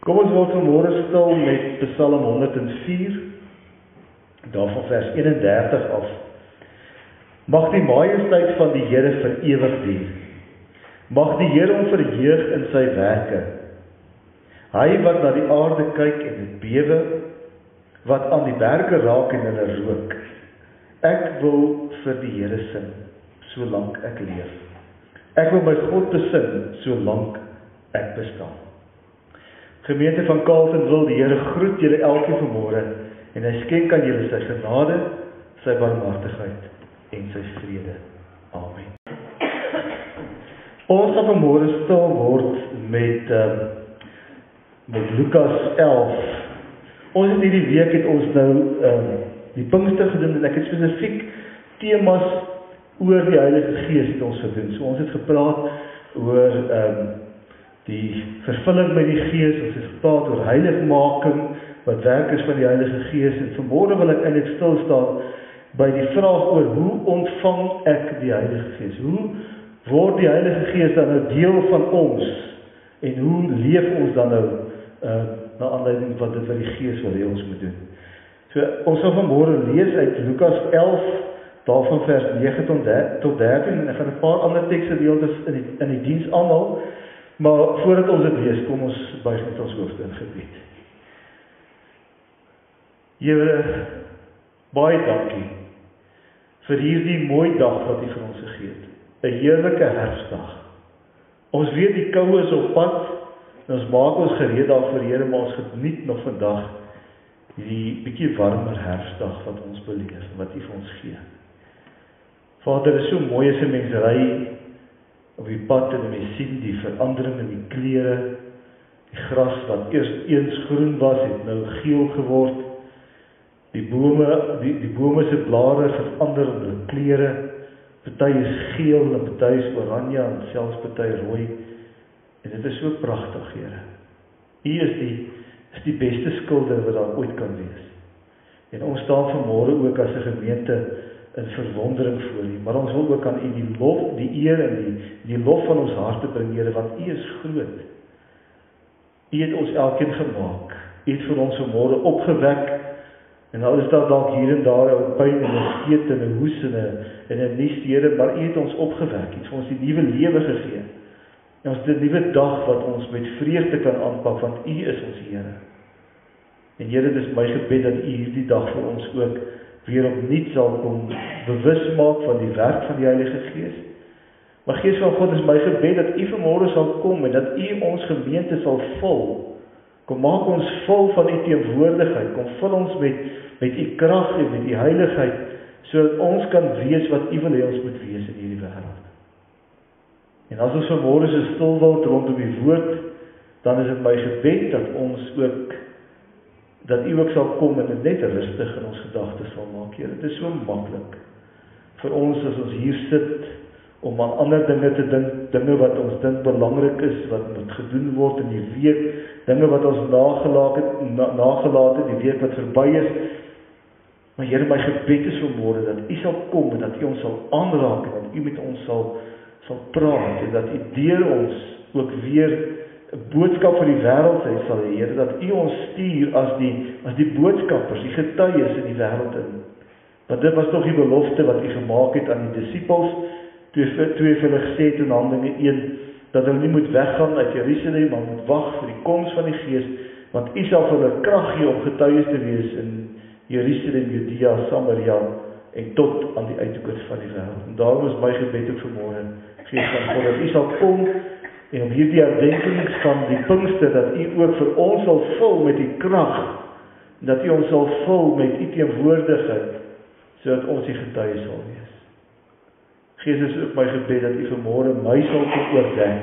Kom ons word vanmôre stil met Psalm 104, daarvan vers 31 af. Mag die majesteit van die Here vir ewig duur. Mag die Here hom verheug in sy werke. Hy wat na die aarde kyk en dit bewe, wat aan die berge raak en hulle rook. Ek wil vir die Here sing, solank ek leef. Ek wil my God besing, solank ek bestaan. Gemeente van Carleton wil die Here groet julle elkeen vanmôre en hy skenk aan julle sy genade, sy barmhartigheid en sy vrede. Amen. Ons gaan vanmôre stil word met Lukas 11. Ons het hierdie week het ons nou die Pinkster gedoen en ek het spesifiek temas oor die Heilige Gees het ons gedoen. So ons het gepraat oor die vervulling met die Gees, ons het gepraat oor heiligmaking, wat werk is van die Heilige Gees, en vanmôre wil ek eintlik stil staan by die vraag oor hoe ontvang ek die Heilige Gees? Hoe word die Heilige Gees dan nou deel van ons, en hoe leef ons dan nou na aanleiding van dit wat die Gees wil hê ons moet doen? So, ons sal vanmôre lees uit Lukas 11, daarvan vers 9 tot 13, en ek gaan 'n paar ander teksgedeeltes in die diens aanhaal. Maar voordat ons dit lees, kom ons buig met ons hoofde in gebed. Here, baie dankie vir hierdie mooi dag wat U vir ons gegee het. 'n Heerlike herfsdag. Ons weet die koue is op pad, en ons maak ons gereed daarvoor, Here, maar ons geniet nog vandag die bietjie warmer herfsdag wat ons beleef, wat U vir ons gee. Vader, dit is so mooi as 'n mens ry op die pad en mens sien die verandering in die kleure, die gras wat eers eens groen was, het nou geel geword, die bome se blare verander in hulle kleure, party is geel en party is oranje en selfs party rooi, en dit is so pragtig, Here. U is die beste skilder wat daar ooit kan wees, en ons staan vanmôre ook as 'n gemeente in verwondering voor U, maar ons wil ook aan U die lof, die eer en die lof van ons harte bring, Here, want U is groot. U het ons elkeen gemaak. U het vir ons vanmôre opgewek, en al is daar dalk hier en daar 'n pyn en 'n skeet en 'n hoes en 'n nies, Here, maar U het ons opgewek. U het vir ons die nuwe lewe gegee. En ons het 'n nuwe dag wat ons met vreugde kan aanpak, want U is ons Here. En Here, dit is my gebed dat U hierdie dag vir ons ook weer opnuut sal kom bewus maak van die werk van die Heilige Gees. Maar Gees van God, is my gebed dat U vanmôre sal kom en dat U ons gemeente sal vul. Kom maak ons vol van U teenwoordigheid. Kom vul ons met U krag en met U heiligheid, sodat ons kan wees wat U wil hê ons moet wees in hierdie wêreld. En as ons vanmôre so stil word rondom die woord, dan is dit my gebed dat U ook sal kom en dit net rustig in ons gedagtes sal maak, Here. Dit is so maklik vir ons as ons hier sit om aan ander dinge te dink, dinge wat ons dink belangrik is, wat moet gedoen word in die week, dinge wat ons nagelaat het, die week wat verby is. Maar Here, my gebed is vanmôre dat U sal kom en dat U ons sal aanraak en dat U met ons sal praat en dat U deur ons ook weer 'n boodskap vir die wêreld sal hê, Here, dat U ons stuur as die boodskappers, die getuies in die wêreld in. Want dit was tog die belofte wat U gemaak het aan die disippels, toe vir hulle gesê het in Handelinge 1, dat hulle nie moet weggaan uit Jerusalem, maar moet wag vir die koms van die Gees, want U sal vir hulle krag gee om getuies te wees in Jerusalem, Judea, Samaria en tot aan die uithoeke van die wêreld. En daarom is my gebed ook vanmôre, Gees van God, dat U sal kom en om hierdie herdenking van die Pinkster, dat U ook vir ons sal vul met die krag, dat U ons sal vul met U teenwoordigheid, sodat ons die getuies sal wees. Gees, is ook my gebed dat U vanmôre my sal kom oordek,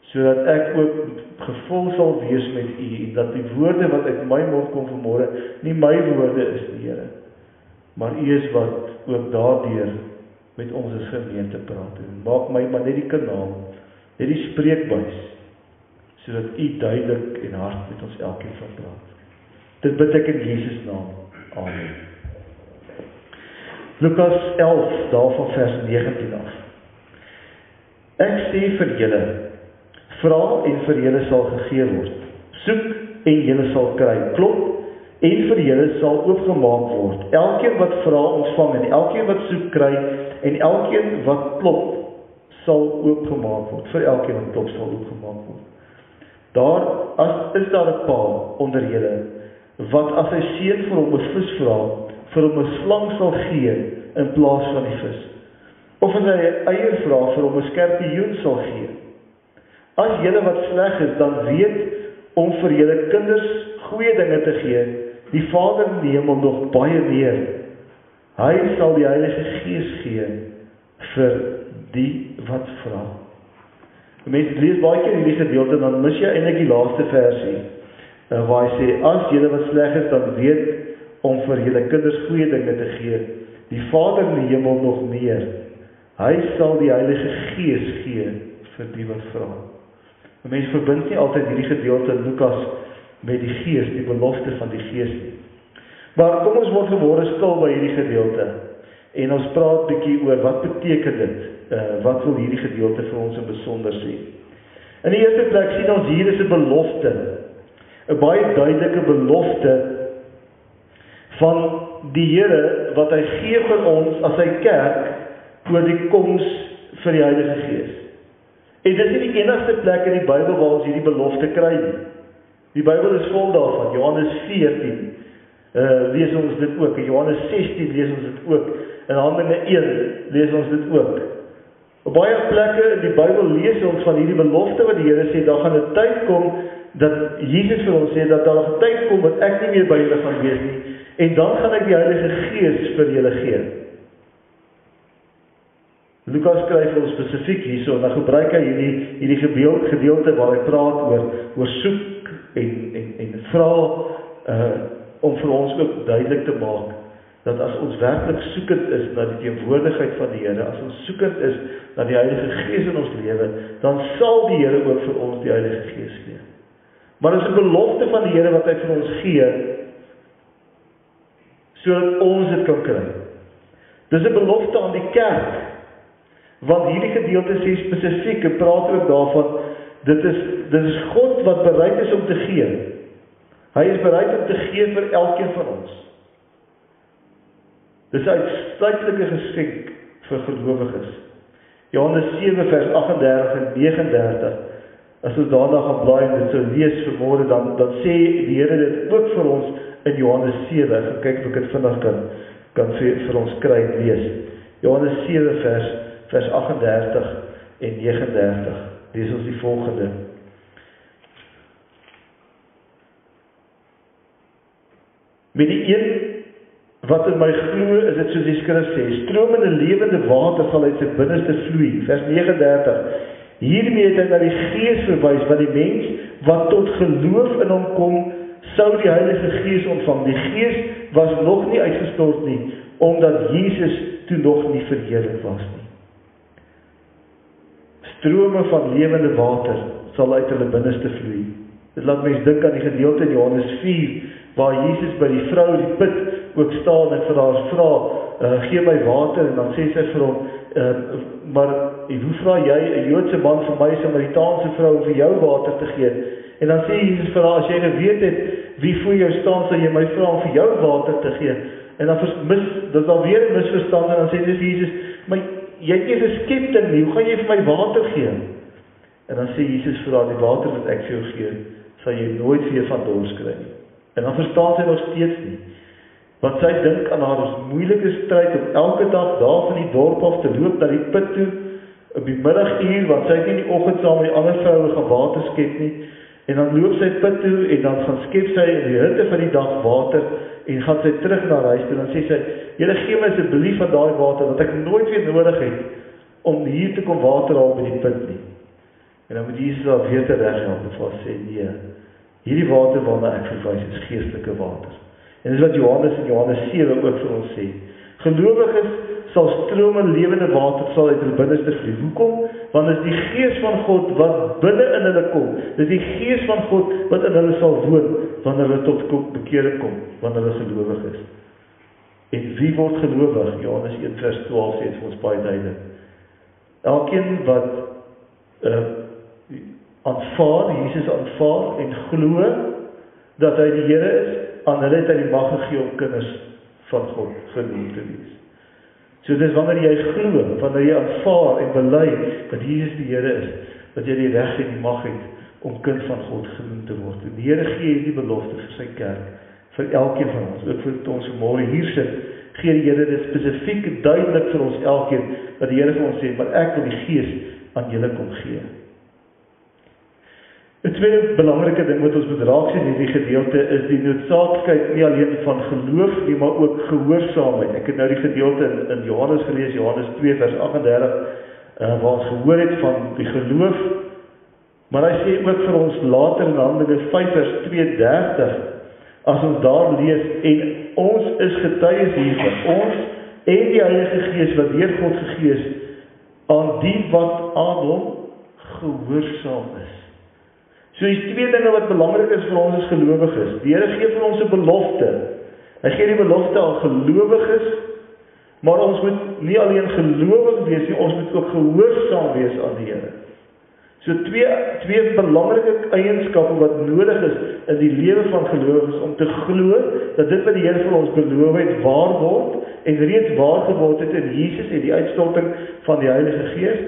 sodat ek ook gevul sal wees met U, en dat die woorde wat uit my mond kom vanmôre, nie my woorde is, Here, maar U is wat ook daardeur met ons as gemeente praat. En maak my maar net die kanaal, net die spreekbuis, sodat U duidelik en hard met ons elkeen sal praat. Dit bid ek in Jesus naam. Amen. Lukas 11, daarvan vers 19 af. Ek sê vir julle, vra en vir julle sal gegee word. Soek en julle sal kry. Klop en vir julle sal oopgemaak word. Elkeen wat vra ontvang en elkeen wat soek kry en elkeen wat klop sal oopgemaak word. Vir elkeen wat klop sal oopgemaak word. Is daar 'n pa onder julle wat as sy seun vir hom 'n vis vra, vir hom 'n slang sal gee in plaas van die vis. Of as hy 'n eier vra, vir hom 'n skorpioen sal gee. As julle wat sleg is, dan weet om vir julle kinders goeie dinge te gee, die Vader in die hemel nog baie meer. Hy sal die Heilige Gees gee vir die wat vra. Mense lees baie keer hierdie gedeelte, dan mis jy eintlik die laaste versie, waar hy sê, as julle wat sleg is, dan weet om vir julle kinders goeie dinge te gee, die Vader in die hemel nog meer. Hy sal die Heilige Gees gee vir die wat vra. Mense verbind nie altyd hierdie gedeelte in Lukas met die Gees, die belofte van die Gees nie. Maar kom ons word vanmôre stil by hierdie gedeelte en ons praat bietjie oor wat beteken dit, wat wil hierdie gedeelte vir ons in besonder sê. In die eerste plek sien ons hier is 'n belofte, 'n baie duidelike belofte van die Here wat hy gee vir ons as sy kerk oor die koms vir die Heilige Gees. En dit is nie die enigste plek in die Bybel waar ons hierdie belofte kry nie. Die Bybel is vol daarvan. Johannes 14 lees ons dit ook. In Johannes 16 lees ons dit ook. In Handelinge 1 lees ons dit ook. Op baie plekke in die Bybel lees ons van hierdie belofte wat die Here sê, daar gaan 'n tyd kom dat Jesus vir ons sê dat daar 'n tyd kom wat ek nie meer by julle gaan wees nie, en dan gaan ek die Heilige Gees vir julle gee. Lukas skryf ons spesifiek hierso, en dan gebruik hy hierdie gedeelte waar hy praat oor soek en vra, om vir ons ook duidelik te maak, dat as ons werklik soekend is na die teenwoordigheid van die Here, as ons soekend is na die Heilige Gees in ons lewe, dan sal die Here ook vir ons die Heilige Gees gee. Maar dit is 'n belofte van die Here wat hy vir ons gee, sodat ons dit kan kry. Dis 'n belofte aan die kerk, want hierdie gedeelte sê spesifiek, en praat ook daarvan, dit is God wat bereid is om te gee. Hy is bereid om te gee vir elkeen van ons. Dis 'n uitsluitlike geskenk vir gelowiges. Johannes 7 vers 38 en 39. As ons daarna gaan blaai en dit sou lees vanmôre, dan sê die Here dit ook vir ons in Johannes 7. Ek kyk of ek dit vinnig kan vir ons kry en lees. Johannes 7 vers 38 en 39. Lees ons die volgende. Met die een wat in my glo, is dit soos die skrif sê, stromende lewende water sal uit sy binneste vloei. Vers 39. Hiermee het hy na die Gees verwys, want die mens wat tot geloof in hom kom, sou die Heilige Gees ontvang. Die Gees was nog nie uitgestort nie, omdat Jesus toe nog nie verheerlik was nie. Strome van lewende water sal uit hulle binneste vloei. Dit laat mens dink aan die gedeelte in Johannes 4, waar Jesus by die vrou die put ook staan en vir haar vra, gee my water, en dan sê sy vir hom, maar hoe vra jy 'n Joodse man vir my, 'n Samaritaanse vrou, om vir jou water te gee? En dan sê Jesus vir haar, as jy geweet het wie voor jou staan, sal jy my vra om vir jou water te gee. En dan dis dan weer 'n misverstand, en dan sê dis Jesus, maar jy het nie 'n skepting nie, hoe gaan jy vir my water gee? En dan sê Jesus vir haar, die water wat ek vir jou gee, sal jy nooit weer van dors kry nie. En dan verstaan sy nog steeds nie. Want sy dink aan haar moeilike stryd om elke dag daar van die dorp af te loop na die put toe, op die middaguur, want sy het nie in die oggend saam met die ander vroue gaan water skep nie. En dan loop sy put toe, en dan gaan skep sy in die hitte van die dag water, en gaan sy terug na huis toe, en dan sê sy, julle gee my asseblief van daai water, wat ek nooit weer nodig het, om hier te kom water haal by die put nie. En dan moet Jesus daar weer tereghelp, en vir sê, nee, hierdie water waarna ek verwys is geestelike water. En dis wat Johannes in Johannes 7 ook vir ons sê. Gelowiges sal strome lewende water sal uit hulle binneste vloei. Hoekom? Want dit is die Gees van God wat binne in hulle kom. Dit is die Gees van God wat in hulle sal woon, wanneer hulle tot bekering kom, wanneer hulle gelowig is. En wie word gelowig? Johannes 1 vers 12 sê dit vir ons baie duidelik. Elkeen wat aanvaar, Jesus aanvaar en glo dat hy die Here is, aan hulle het hy die mag gegee om kinders van God genoem te wees. So dis wanneer jy glo, wanneer jy aanvaar en bely dat Jesus die Here is, dat jy die reg en die mag het om kind van God genoem te word. En die Here gee hierdie belofte vir sy kerk, vir elkeen van ons, ook vir ons vanmôre hier sit, gee die Here dit spesifiek duidelik vir ons elkeen, dat die Here vir ons sê, maar ek wil die Gees aan julle kom gee. 'n tweede belangrike ding wat ons moet raak sien in hierdie gedeelte is die noodsaaklikheid nie alleen van geloof nie, maar ook gehoorsaamheid. Ek het nou die gedeelte in Johannes gelees, Johannes 2 vers 38, waar ons gehoor het van die geloof, maar hy sê ook vir ons later in Handelinge 5 vers 32, as ons daar lees, en ons is getuies hiervan, ons en die Heilige Gees wat deur God gegee is, aan die wat aan hom gehoorsaam is. So die twee dinge wat belangrik is vir ons as gelowiges. Die Here gee vir ons 'n belofte. Hy gee die belofte aan gelowiges, maar ons moet nie alleen gelowig wees nie, ons moet ook gehoorsaam wees aan die Here. So twee belangrike eienskappe wat nodig is in die lewe van gelowiges om te glo dat dit wat die Here vir ons beloof het waar word en reeds waar geword het in Jesus en die uitstorting van die Heilige Gees.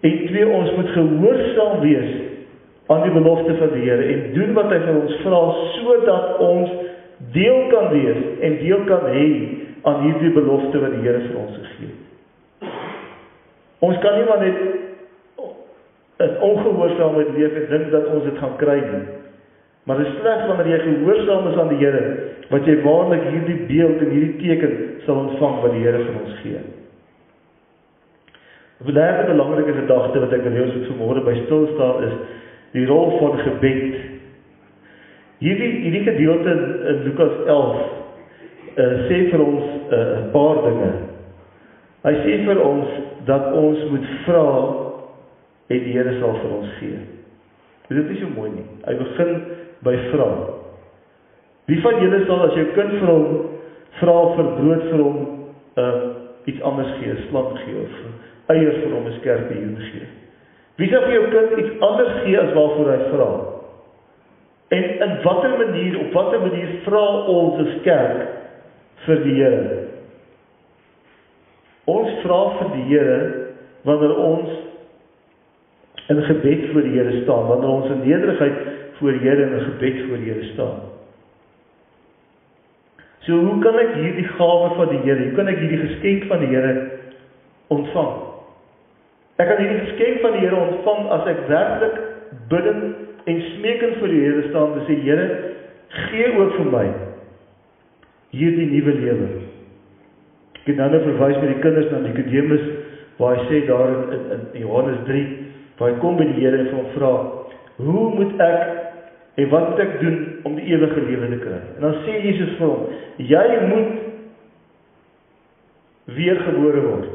En twee, ons moet gehoorsaam wees aan die belofte van die Here en doen wat hy vir ons vra, sodat ons deel kan wees en deel kan hê aan hierdie belofte wat die Here vir ons gegee het. Ons kan nie maar net in ongehoorsaamheid leef en dink dat ons dit gaan kry nie. Maar dit is slegs wanneer jy gehoorsaam is aan die Here, wat jy waarlik hierdie beeld en hierdie teken sal ontvang wat die Here vir ons gee. 'n derde belangrike gedagte wat ek wil hê ons moet vanmôre by stil staan is die rol van gebed. Hierdie gedeelte in Lukas 11 sê vir ons 'n paar dinge. Hy sê vir ons dat ons moet vra en die Here sal vir ons gee. Dit is so mooi nie. Hy begin by vra. Wie van julle sal as jou kind vir hom vra vir brood vir hom iets anders gee, slang gee of eiers vir hom 'n skerpioen gee? Wie sal vir jou kind iets anders gee as waarvoor hy vra? En in watter manier, op watter manier vra ons as kerk vir die Here? Ons vra vir die Here wanneer ons in gebed voor die Here staan, wanneer ons in nederigheid voor die Here en in gebed voor die Here staan. So hoe kan ek hierdie gawe van die Here, hoe kan ek hierdie geskenk van die Here ontvang? Ek kan hierdie geskenk van die Here ontvang as ek werklik bidden en smeekend voor die Here staan en sê, Here, gee ook vir my hierdie nuwe lewe. Ek het nou verwys met die kinders na Nikodemus, waar hy sê daar in Johannes 3, waar hy kom by die Here en vir hom vra, hoe moet ek en wat moet ek doen om die ewige lewe te kry? En dan sê Jesus vir hom, jy moet weergebore word.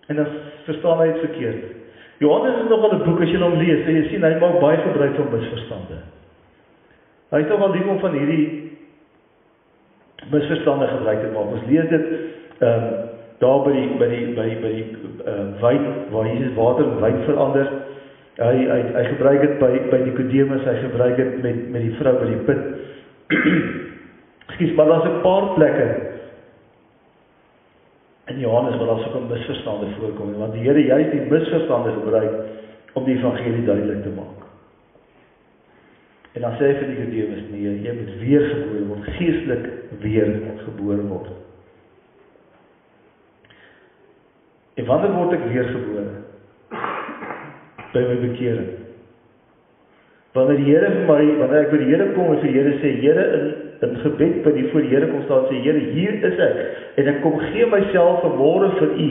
En dan verstaan hy het verkeerd. Johannes is nogal 'n boek as jy hom lees, en jy sien hy maak baie gebruik van misverstande. Hy is nogal lief om van hierdie misverstande gebruik te maak. Ons lees dit daar by die wyn, waar Jesus water in wyn verander. Hy gebruik dit by Nikodemus, hy gebruik dit met die vrou by die put. Ekskuus, maar daar's 'n paar plekke in Johannes waar daar so 'n misverstande voorkom, want die Here juist die misverstande gebruik om die evangelie duidelik te maak. En dan sê hy vir Nikodemus, nee, jy moet weergebore word, geestelik weergebore word. En wanneer word ek weergebore? By my bekering. Wanneer die Here vir my, wanneer ek by die Here kom en vir die Here sê, Here in gebed by die voor die Here kom staan sê, Here, hier is ek, en ek kom gee myself vanmôre vir U.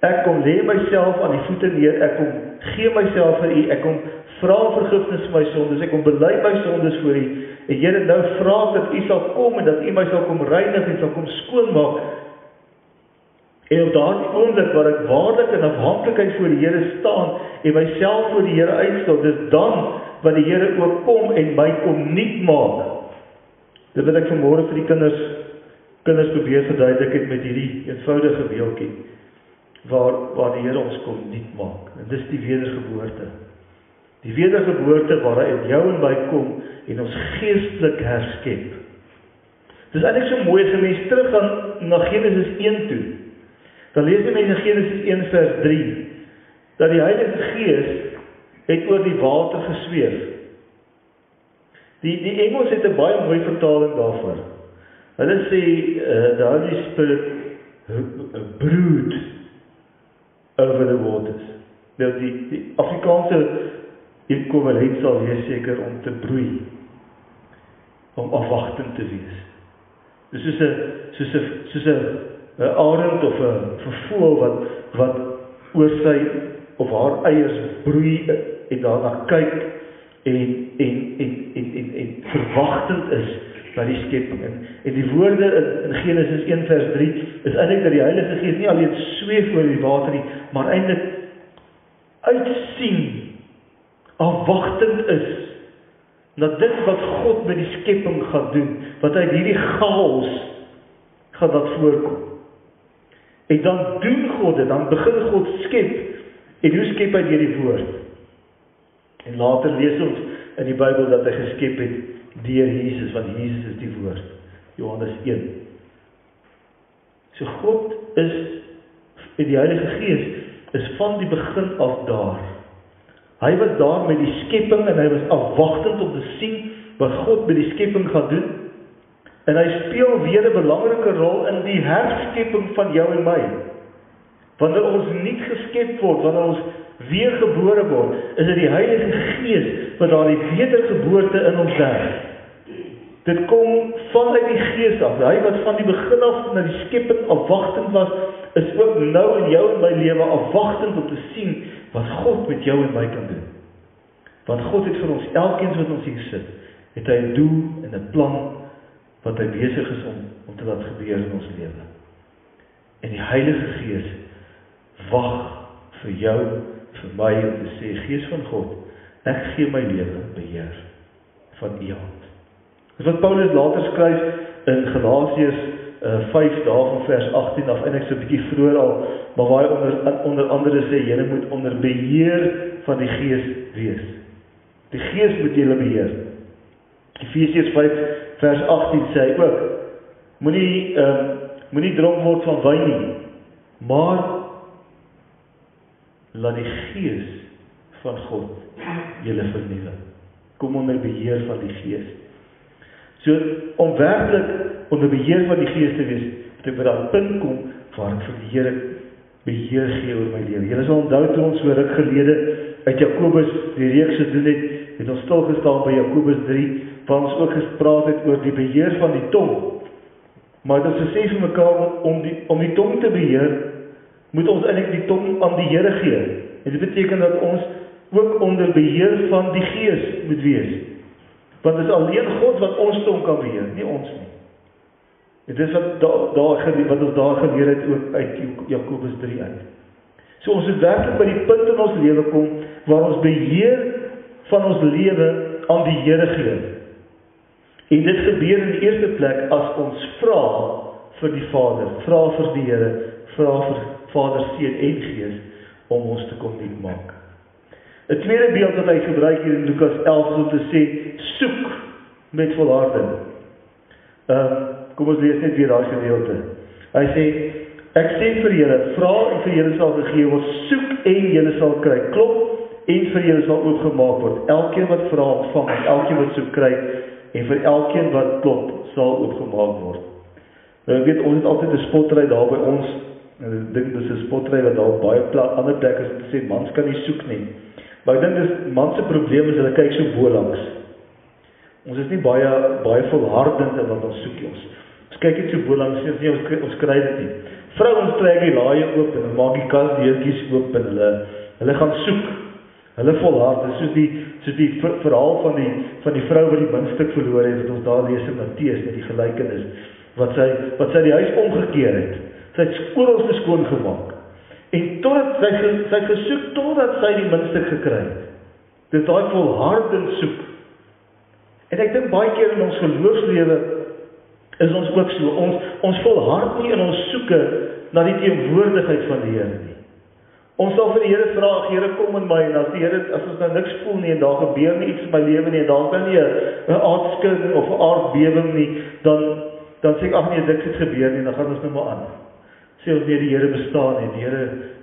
Ek kom lê myself aan die voete neer, ek kom gee myself vir U, ek kom vra vergifnis vir my sondes, ek kom bely my sondes voor U, en Here, nou vra dat U sal kom en dat U my sal kom reinig en sal kom skoonmaak. En op daardie oomblik waar ek waarlik in afhanklikheid voor die Here staan en myself voor die Here uitstel, dis dan wat die Here ook kom en my kom nuut maak. Dit wil ek vanmôre vir die kinders probeer verduidelik het met hierdie eenvoudige beeldjie. waar die Here ons kom nuut maak. En dis die wedergeboorte. Die wedergeboorte waar hy in jou en my kom en ons geestelik herskep. Dis eintlik so mooi as 'n mens teruggaan na Genesis 1 toe. Dan lees jy in Genesis 1 vers 3 dat die Heilige Gees het oor die water gesweef. Die Engels het 'n baie mooi vertaling daarvoor. Hulle sê the Holy Spirit brood over the waters. Nou die Afrikaanse ekwivalent sal wees seker om te broei, om afwagtend te wees. Dis soos 'n arend of 'n voël wat oor sy of haar eiers broei en daarna kyk en verwagtend is na die skepping. En die woorde in Genesis 1 vers 3 is eintlik dat die Heilige Gees nie alleen sweef oor die water nie, maar eintlik uitsien, afwagtend is na dit wat God met die skepping gaan doen, wat uit hierdie chaos gaan dat voorkom. En dan doen God dit, dan begin God skep, en hoe skep hy deur die woord? En later lees ons in die Bybel dat hy geskep het deur Jesus, want Jesus is die woord. Johannes 1. So God is, en die Heilige Gees is van die begin af daar. Hy was daar met die skepping en hy was afwagtend om te sien wat God met die skepping gaan doen. En hy speel weer 'n belangrike rol in die herskepping van jou en my. Wanneer ons nie geskep word, wanneer ons weer gebore word, is dit die Heilige Gees wat daar die wedergeboorte in ons werk. Dit kom vanuit die Gees af. Hy wat van die begin af na die skepping afwagtend was, is ook nou in jou en my lewe afwagtend om te sien wat God met jou en my kan doen. Want God het vir ons, elkeen wat ons hier sit, het hy 'n doel en 'n plan wat hy besig is om te laat gebeur in ons lewe. En die Heilige Gees wag vir jou, vir my, om te sê, Gees van God, ek gee my lewe in beheer van U hand. Dis wat Paulus later skryf in Galasiërs 5 daarvan vers 18 af, eintlik so 'n bietjie vroeër al, maar waar hy onder andere sê, julle moet onder beheer van die Gees wees. Die Gees moet julle beheer. Efesiërs 5 vers 18 sê hy ook, moenie dronk word van wyn nie, maar laat die Gees van God julle vernuwe. Kom onder beheer van die Gees. So, om werklik onder beheer van die Gees te wees, moet ek by daardie punt kom, waar ek vir die Here beheer gee oor my lewe. Julle sal onthou toe ons so ruk gelede uit Jakobus die reeks gedoen het ons stilgestaan by Jakobus 3, waar ons ook gespraat het oor die beheer van die tong. Maar dit is gesê vir mekaar, om die tong te beheer, moet ons eintlik die tong aan die Here gee. En dit beteken dat ons ook onder beheer van die Gees moet wees. Want dit is alleen God wat ons tong kan beheer, nie ons nie. Dit is wat ons daar geleer het ook uit Jakobus 3 uit. So ons moet werklik by die punt in ons lewe kom, waar ons beheer van ons lewe aan die Here gee. En dit gebeur in die eerste plek as ons vra vir die Vader, vra vir die Here, vra vir Vader, Seun en Gees om ons te kom nuut maak. 'n tweede beeld wat hy gebruik hier in Lukas 11 om te sê, soek met volharding. Kom ons lees net weer daai gedeelte. Hy sê, ek sê vir julle, vra en vir julle sal gegee word, soek en julle sal kry, klop en vir julle sal oopgemaak word. Elkeen wat vra ontvang, en elkeen wat soek kry, en vir elkeen wat klop sal oopgemaak word. Nou ek weet, ons het altyd 'n spotry daar by ons, en ek dink dis 'n spotry wat daar baie ander plekke is om te sê, mans kan nie soek nie. Maar ek dink dis mans se probleem is, hulle kyk so bo langs. Ons is nie baie volhardend in wat ons soek nie. Ons kyk net so bo langs, ons kry dit nie. Vrouens trek die laaie oop en maak die kasdeurtjies oop en hulle gaan soek. Hulle volhard, soos die verhaal van die vrou wat die muntstuk verloor het, wat ons daar lees in Matteus met die gelykenis, wat sy die huis omgekeer het. Sy het oralste skoon gemaak. En totdat sy gesoek, totdat sy die muntstuk gekry het. Dit is daai volhardend soek. En ek dink baie keer in ons geloofslewe is ons ook so. Ons volhard nie in ons soeke na die teenwoordigheid van die Here nie. Ons sal vir die Here vra, Here kom in my, en as die Here, as ons nou niks voel nie, en daar gebeur nie iets in my lewe nie, en daar is nou nie 'n aardskudding of 'n aardbewing nie, dan sê ek, ag nee, niks het gebeur nie, dan gaan ons nou maar aan. Sê ons nee, die Here bestaan nie, die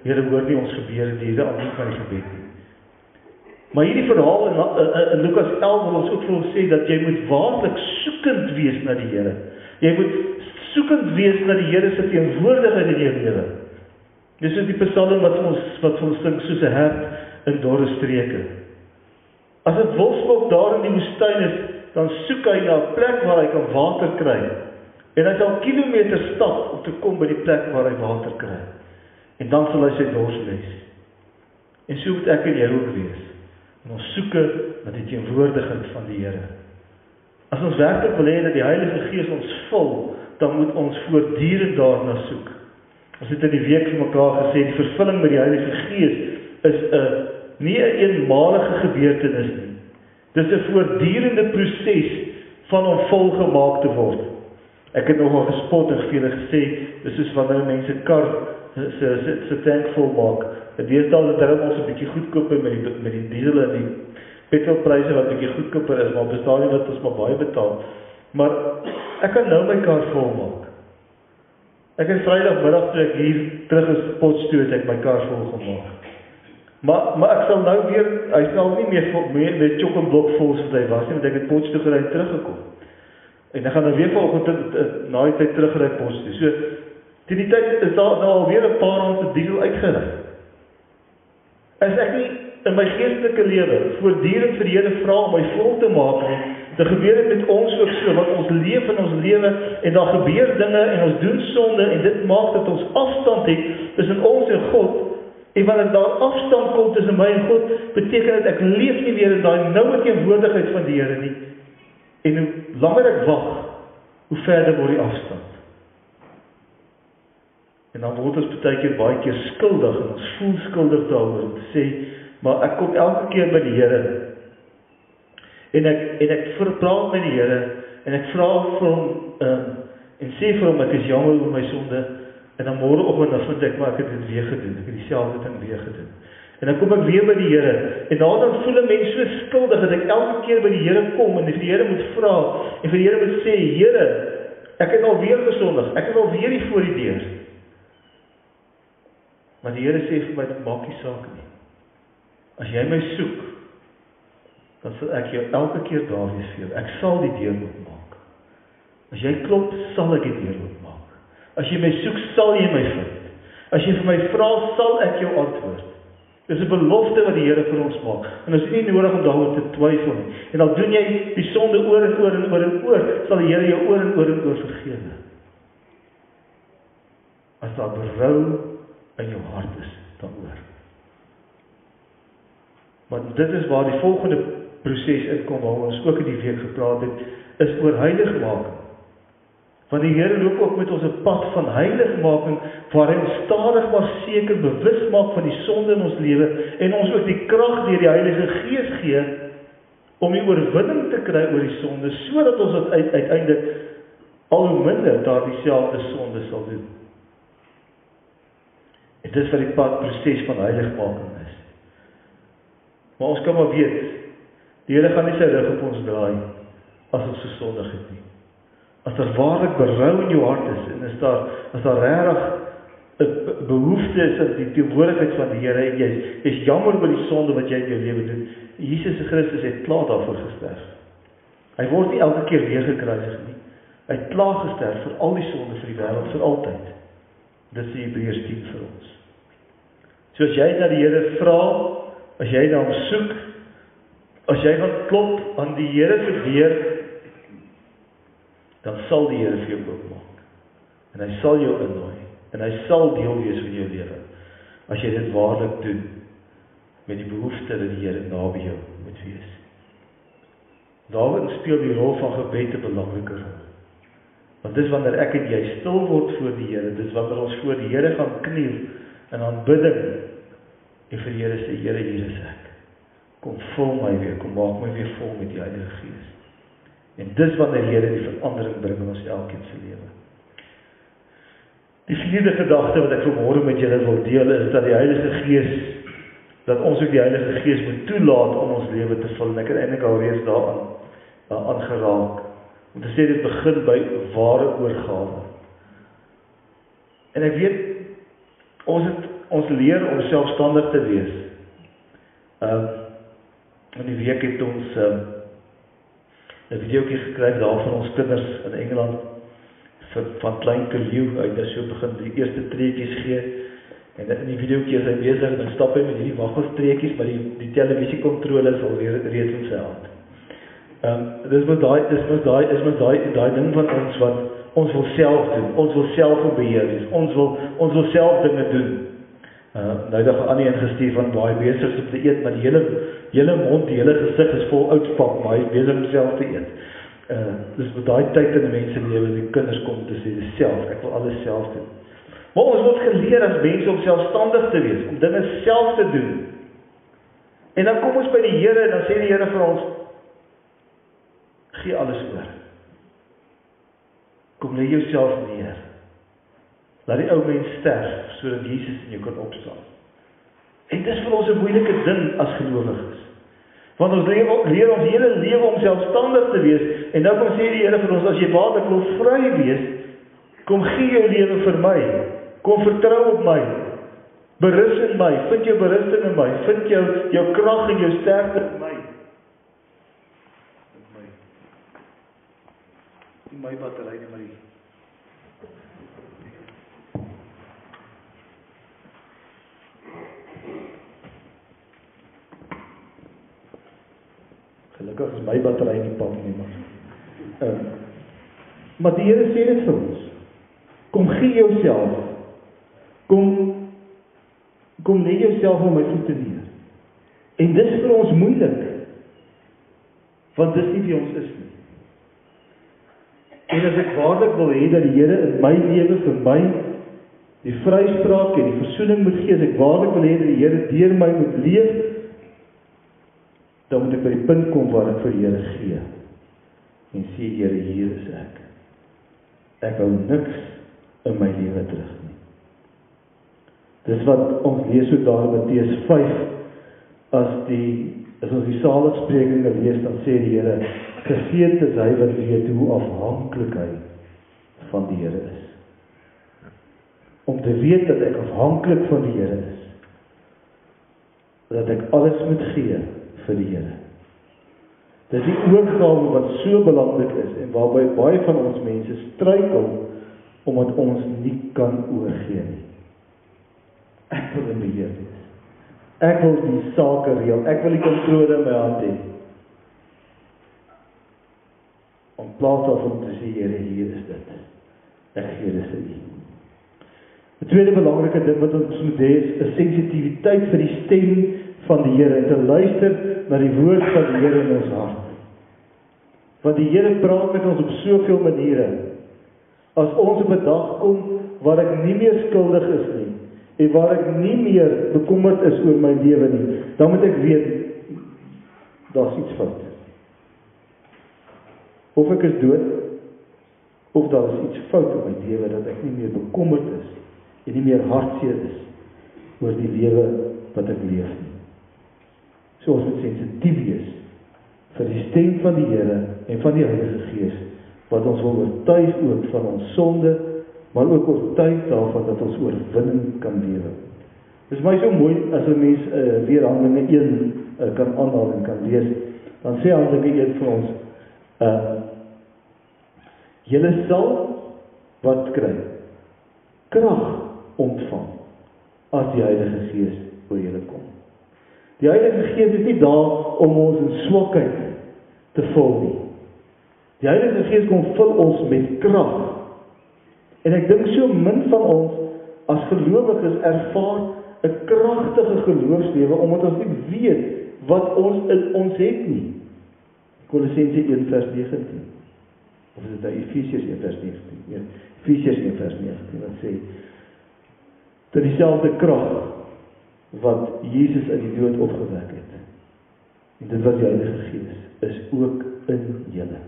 Here hoor nie ons gebede, die Here antwoord my gebed nie. Maar hierdie verhaal in Lukas 11 wil ons ook vir ons sê, dat jy moet waarlik soekend wees na die Here. Jy moet soekend wees na die Here se teenwoordigheid in jou lewe. Dis is die psalm wat ons sing, soos 'n hert in dorre streke. As 'n wolfsbok daar in die woestyn is, dan soek hy na 'n plek waar hy kan water kry. En hy sal kilometer stap om te kom by die plek waar hy water kry. En dan sal hy sy dors les. En so moet ek en jy ook wees. En ons soeke na die teenwoordigheid van die Here. As ons werklik wil hê dat die Heilige Gees ons vul, dan moet ons voortdurend daarna soek. Ons het in die week vir mekaar gesê, die vervulling met die Heilige Gees is nie 'n eenmalige gebeurtenis nie. Dis 'n voortdurende proses van om volgemaak te word. Ek het nogal gespot en vir julle gesê, dis soos wanneer mense kar se tank vol maak. Deesdae is dit ons 'n bietjie goedkoper met die diesel en die petrolpryse wat bietjie goedkoper is, maar bestaan nie dat ons maar baie betaal. Maar ek kan nou my kar vol maak. Ek het Vrydagmiddag toe ek hier terug is Potchefstroom het ek my kar vol gemaak. Maar ek sal nou weer, hy sal nie meer met chok en blok vol soos hy was nie, want ek het Potchefstroom gery teruggekom. En ek gaan nou weer vanoggend na die tyd terugry Potchefstroom. So teen die tyd is daar nou alweer 'n paar rand se diesel uitgery. As ek nie in my geestelike lewe voortdurend vir die Here vra om my vol te maak nie, dan gebeur dit met ons ook so, want ons leef in ons lewe en daar gebeur dinge en ons doen sonde en dit maak dat ons afstand het tussen ons en God. En wanneer daar afstand kom tussen my en God, beteken dit ek leef nie weer in daai noue teenwoordigheid van die Here nie. En hoe langer ek wag, hoe verder word die afstand. En dan word ons baie keer skuldig en ons voel skuldig daaroor om te sê, maar ek kom elke keer by die Here en ek praat met die Here en ek vra vir hom en sê vir hom ek is jammer oor my sonde en dan môreoggend dan vind ek maar ek het dit weer gedoen, ek het dieselfde ding weer gedoen. En dan kom ek weer by die Here en dan voel 'n mens so skuldig dat ek elke keer by die Here kom en vir die Here moet vra en vir die Here moet sê, Here, ek het alweer gesondig, ek het alweer hier voor die deur. Maar die Here sê vir my, dit maak nie saak nie. As jy my soek, dan sal ek jou elke keer daar wees vir jou. Ek sal die deur oopmaak. As jy klop, sal ek die deur oopmaak. As jy my soek, sal jy my vind. As jy vir my vra, sal ek jou antwoord. Dis 'n belofte wat die Here vir ons maak. En ons is nie nodig om daaroor te twyfel nie. En al doen jy die sonde oor en oor en oor en oor, sal die Here jou oor en oor vergewe. As daar berou in jou hart is daaroor. Want dit is waar die volgende proses inkom, waar ons ook in die week gepraat het, is oor heiligmaking. Want die Here loop ook met ons 'n pad van heiligmaking, waar hy ons stadig maar seker bewus maak van die sonde in ons lewe, en ons ook die krag deur die Heilige Gees gee, om die oorwinning te kry oor die sonde, sodat ons uiteindelik al hoe minder daardie selfde sonde sal doen. En dis wat die proses van heiligmaking is. Maar ons kan maar weet, die Here gaan nie sy rug op ons draai, as ons gesondig het nie. As daar waarlik berou in jou hart is, en as daar regtig 'n behoefte is aan die teenwoordigheid van die Here, en jy is jammer oor die sonde wat jy in jou lewe doen, Jesus Christus het klaar daarvoor gesterf. Hy word nie elke keer weer gekruisig nie. Hy het klaar gesterf vir al die sonde vir die wêreld, vir altyd. Dit is Hebreërs 10 vir ons. So as jy na die Here vra, as jy na hom soek, as jy gaan klop aan die Here se deur, dan sal die Here vir jou oopmaak. En hy sal jou innooi. En hy sal deel wees van jou lewe. As jy dit waarlik doen, met die behoefte dat die Here naby jou moet wees. Daarin speel die rol van gebed 'n belangrike rol. Want dis wanneer ek en jy stil word voor die Here, dis wanneer ons voor die Here gaan kniel in aanbidding en vir die Here sê, Here, hier is ek. Kom vul my weer, kom maak my weer vol met die Heilige Gees. En dis wanneer die Here die verandering bring in ons elkeen se lewe. Die vierde gedagte wat ek vanmôre met julle wil deel is dat die Heilige Gees, dat ons ook die Heilige Gees moet toelaat om ons lewe te vul. En ek het eintlik alreeds daaraan geraak. Om te sê dit begin by ware oorgawe. En ek weet, ons leer om selfstandig te wees. In die week het ons 'n videoetjie gekry daar van ons kinders in Engeland, van klein Kilieu, hy het so begin die eerste treetjies gee, en in die videoetjie is hy besig, en stap hy met hierdie waggelstreetjies, maar die televisiekontrole is al reeds in sy hand. Dis mos daai ding van ons wat ons wil self doen, ons wil self op beheer wees, ons wil self dinge doen. Nou het ek Annie ingestuur van baie besig om te eet, maar die hele mond, die hele gesig is vol oudspap, maar hy is besig om self te eet. Dis met daai tyd in die mense lewe, die kinders kom te sê, self, ek wil alles self doen. Maar ons word geleer as mense om selfstandig te wees, om dinge self te doen. En dan kom ons by die Here en dan sê die Here vir ons, gee alles oor. Kom lê jouself neer. Laat die ou mens sterf, sodat Jesus in jou kan opstaan. En dis vir ons 'n moeilike ding as gelowiges. Want ons leer ons hele lewe om selfstandig te wees, en nou kom sê die Here vir ons, as jy waarlik wil vry wees, kom gee jou lewe vir my, kom vertrou op my, berus in my, vind jou berusting in my, vind jou krag en jou sterkte in my. My battery nie, Marie. Gelukkig is my battery nie pap nie, maar die Here sê dit vir ons. Kom gee jouself. Kom lê jouself op my voete neer. En dis vir ons moeilik, want dis nie wie ons is nie. En as ek waarlik wil hê dat die Here in my lewe vir my die vryspraak en die versoening moet gee, as ek waarlik wil hê dat die Here deur my moet leef, dan moet ek by die punt kom waar ek vir die Here gee. En sê, Here, hier is ek. Ek hou niks in my lewe terug nie. Dis wat ons lees ook daar in Matteus 5, as ons die saligsprekinge lees, dan sê die Here, geseënd is hy wat weet hoe afhanklik hy van die Here is. Om te weet dat ek afhanklik van die Here is, dat ek alles moet gee vir die Here. Dit is die oorgawe wat so belangrik is, en waarby baie van ons mense struikel, omdat ons nie kan oorgee nie. Ek wil in beheer wees. Ek wil die sake reël, ek wil die kontrole in my hand hê. Om plaas daarvan te sê, Here, hier is dit. Ek gee dit vir U. Die tweede belangrike ding wat ons moet hê is 'n sensitiwiteit vir die stem van die Here, en te luister na die woord van die Here in ons hart. Want die Here praat met ons op soveel maniere. As ons op 'n dag kom waar ek nie meer skuldig is nie, en waar ek nie meer bekommerd is oor my lewe nie, dan moet ek weet, daar's iets fout. Of ek is dood, of daar is iets fout in my lewe, dat ek nie meer bekommerd is, en nie meer hartseer is, oor die lewe wat ek leef nie. So ons moet sensitief wees, vir die stem van die Here, en van die Heilige Gees, wat ons wil oortuig ook van ons sonde, maar ook oortuig daarvan dat ons oorwinning kan lewe. Dit is my so mooi, as 'n mens weer Handelinge 1 kan aanhaal en kan lees, dan sê Handelinge 1 vir ons, julle sal wat kry, krag ontvang, as die Heilige Gees oor julle kom. Die Heilige Gees is nie daar om ons in swakheid te vul nie. Die Heilige Gees kom vul ons met krag. En ek dink so min van ons as gelowiges ervaar 'n kragtige geloofslewe, omdat ons nie weet wat ons in ons het nie. Kolossense 1 vers 19. Of is dit Efesiërs 1 vers 19? Ja, Efesiërs 1 vers 19 wat sê, dat dieselfde krag wat Jesus uit die dood opgewek het, en dit was die Heilige Gees, is ook in julle.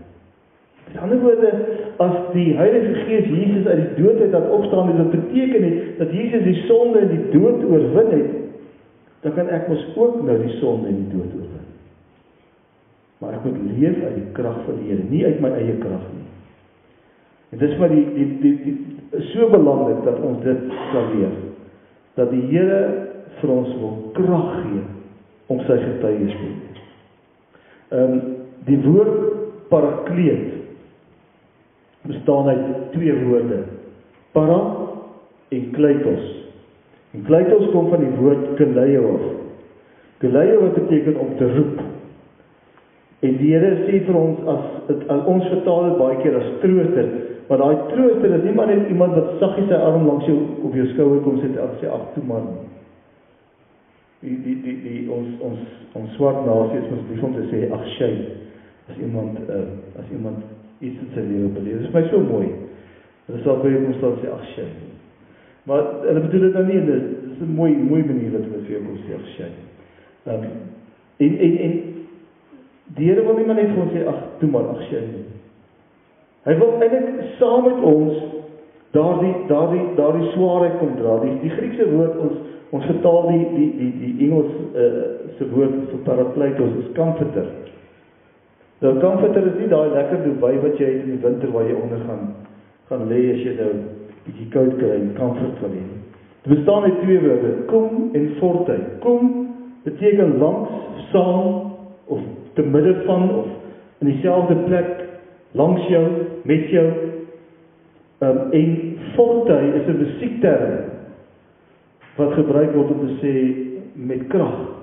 Met ander woorde, as die Heilige Gees Jesus uit die dood uit laat opstaan, en dit beteken het, dat Jesus die sonde en die dood oorwin het, dan kan ek mos ook nou die sonde en die dood oorwin. Maar ek moet leef uit die krag van die Here, nie uit my eie krag nie. En dis maar so belangrik dat ons dit sal leef, dat die Here vir ons wil krag gee om sy getuies te doen. Die woord parakleet bestaan uit 2 woorde, para en kleitos. En kleitos kom van die woord keleio af. Keleio wat beteken om te roep. En die Here sê vir ons, as ons vertaal het baie keer as trooster, maar daai trooster is nie maar net iemand wat saggies sy arm langs jou op jou skouer kom sit en sê, ag toe man. Ons swart nasie is ons lief om te sê, ag shay, as iemand iets in sy lewe beleef. Dit is my so mooi. Hulle sal by jou kom staan en sê, ag shay. Maar hulle bedoel dit nou nie, dit is 'n mooi manier wat hulle vir jou kom sê, ag shay. En die Here wil nie maar net vir ons sê, ag toe maar, ag shay nie. Hy wil eintlik saam met ons daardie swaarheid kom dra. Die Griekse woord, ons vertaal die Engels se woord vir parakletos is comforter. Nou comforter is nie daai lekker dubai wat jy het in die winter waar jy onder gaan lê as jy nou bietjie koud kry en comfort van hê. Dit bestaan uit 2 woorde, kom en forte. Kom beteken langs, saam of te midde van of in dieselfde plek langs jou, met jou. En forte is 'n musiekterm wat gebruik word om te sê met krag.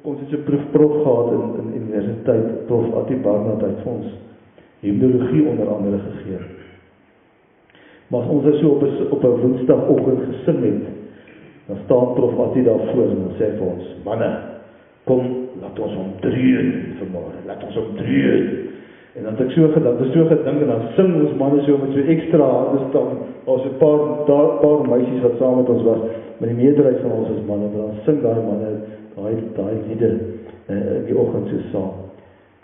Ons het so prof gehad in universiteit, prof Attie Barnard het vir ons hymnologie onder andere gegee. Maar as ons so op 'n woensdagoggend gesing het, dan staan prof Attie daar voor en sê vir ons, manne, kom, laat ons omdreun vanmôre, laat ons omdreun. En dan het ek so gedink en dan sing ons manne so met so ekstra harde stem. Ons 'n paar meisies wat saam met ons was, maar die meerderheid van ons is manne, dan sing daai manne daai liede in die oggend so saam.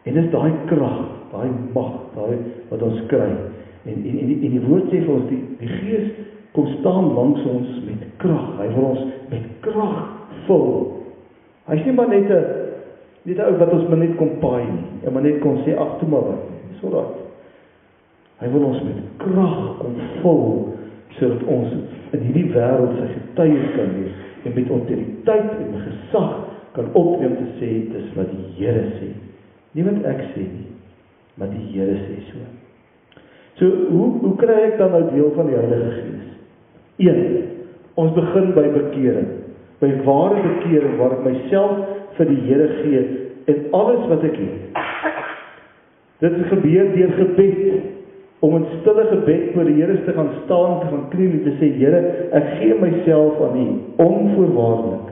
En dis daai krag, daai mag, daai wat ons kry. En die woord sê vir ons die Gees kom staan langs ons met krag. Hy wil ons met krag vul. Hy's nie maar net 'n ou wat ons maar net kom paai nie. En maar net kon sê ag toe maar wat. Dis alraai. Hy wil ons met krag kom vul sodat ons in hierdie wêreld sy getuies kan wees en met autoriteit en gesag kan optree om te sê dis wat die Here sê. Nie wat ek sê nie, maar die Here sê so. So hoe kry ek dan nou deel van die Heilige Gees? 1. Ons begin by bekering. By ware bekering waar ek myself vir die Here gee en alles wat ek het. Dit gebeur deur gebed. Om in stille gebed voor die Here te gaan staan, te gaan kniel en te sê, Here, ek gee myself aan U, onvoorwaardelik.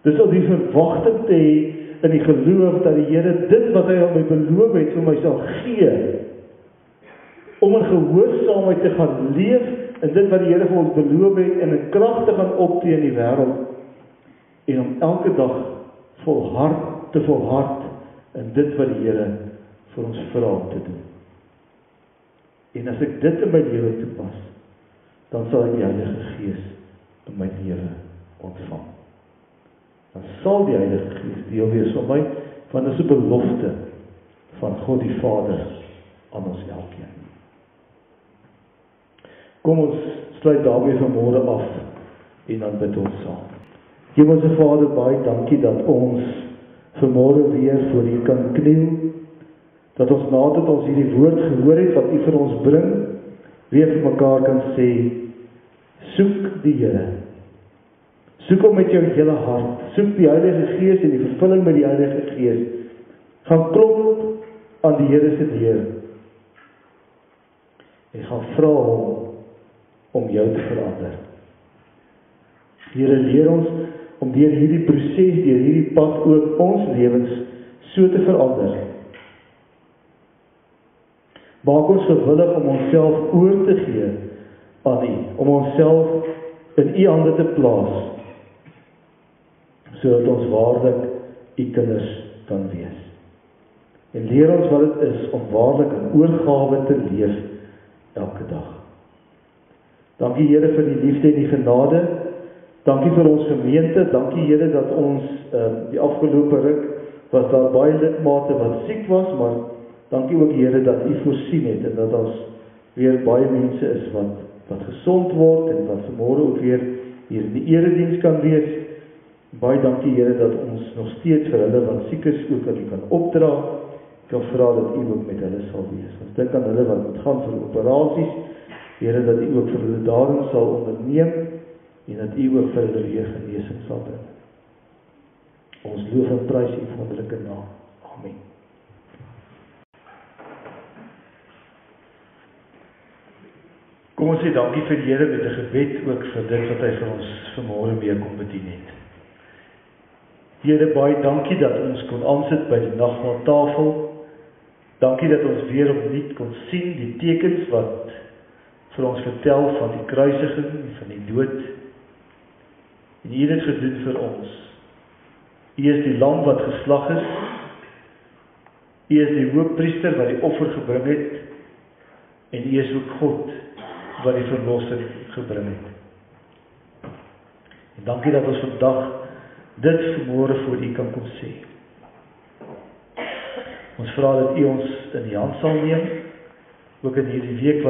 Dis al die verwagting te hê in die geloof dat die Here dit wat hy aan my beloof het vir my sal gee, om in gehoorsaamheid te gaan leef in dit wat die Here vir ons beloof het en in krag te gaan optree in die wêreld en om elke dag volhard in dit wat die Here vir ons vra om te doen. En as ek dit in my lewe toepas, dan sal ek die Heilige Gees in my lewe ontvang. Dan sal die Heilige Gees deel wees van my, want dit is 'n belofte van God die Vader aan ons elkeen. Kom ons sluit daarmee vanmôre af en dan bid ons saam. Hemelse Vader, baie dankie dat ons vanmôre weer voor U kan kniel, dat ons nadat ons hierdie woord gehoor het wat U vir ons bring, weer vir mekaar kan sê, soek die Here. Soek hom met jou hele hart. Soek die Heilige Gees en die vervulling met die Heilige Gees. Gaan klop aan die Here se deur. En gaan vra hom om jou te verander. Here, leer ons om deur hierdie proses, deur hierdie pad ook ons lewens so te verander. Maak ons gewillig om onsself oor te gee aan U, om onsself in U hande te plaas, sodat ons waarlik U kinders kan wees. En leer ons wat dit is om waarlik in oorgawe te leef elke dag. Dankie Here vir die liefde en die genade. Dankie vir ons gemeente. Dankie Here dat ons die afgelope ruk was daar baie lidmate wat siek was, maar dankie ook Here dat U voorsien het en dat ons weer baie mense is wat gesond word en wat vanmôre ook weer hier in die erediens kan wees. Baie dankie Here dat ons nog steeds vir hulle wat siek is ook aan U kan opdra. Ek kan vra dat U ook met hulle sal wees. Ons dink aan hulle wat moet gaan vir operasies. Here dat U ook vir hulle daarin sal onderneem en dat U ook vir hulle weer genesing sal bring. Ons loof en prys U wonderlike naam. Amen. Kom ons sê dankie vir die Here met 'n gebed ook vir dit wat Hy vir ons vanmôre mee kom bedien het. Here, baie dankie dat ons kon aansit by die nagmaaltafel. Dankie dat ons weer opnuut kon sien die tekens wat vir ons vertel van die kruisiging en van die dood. En U het dit gedoen vir ons. U is die lam wat geslag is. U is die hoëpriester wat die offer gebring het. En U is ook God wat die verlossing gebring het. En dankie dat ons vandag dit vanmôre voor U kan kom sê. Ons vra dat U ons in die hand sal neem, ook in hierdie week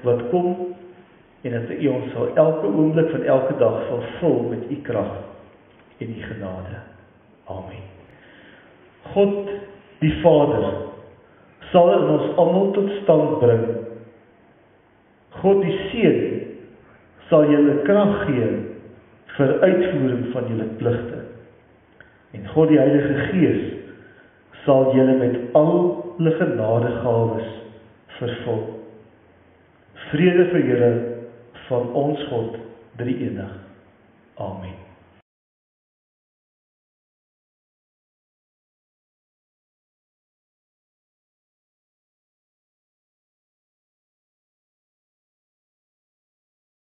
wat kom, en dat U ons sal elke oomblik van elke dag sal vul met U krag en U genade. Amen. God, die Vader, sal in ons almal tot stand bring. God, die Seun, sal julle krag gee vir uitvoering van julle pligte. En God, die Heilige Gees, sal julle met alle genadegawes vervul. Vrede vir julle van ons God, drie-enig. Amen.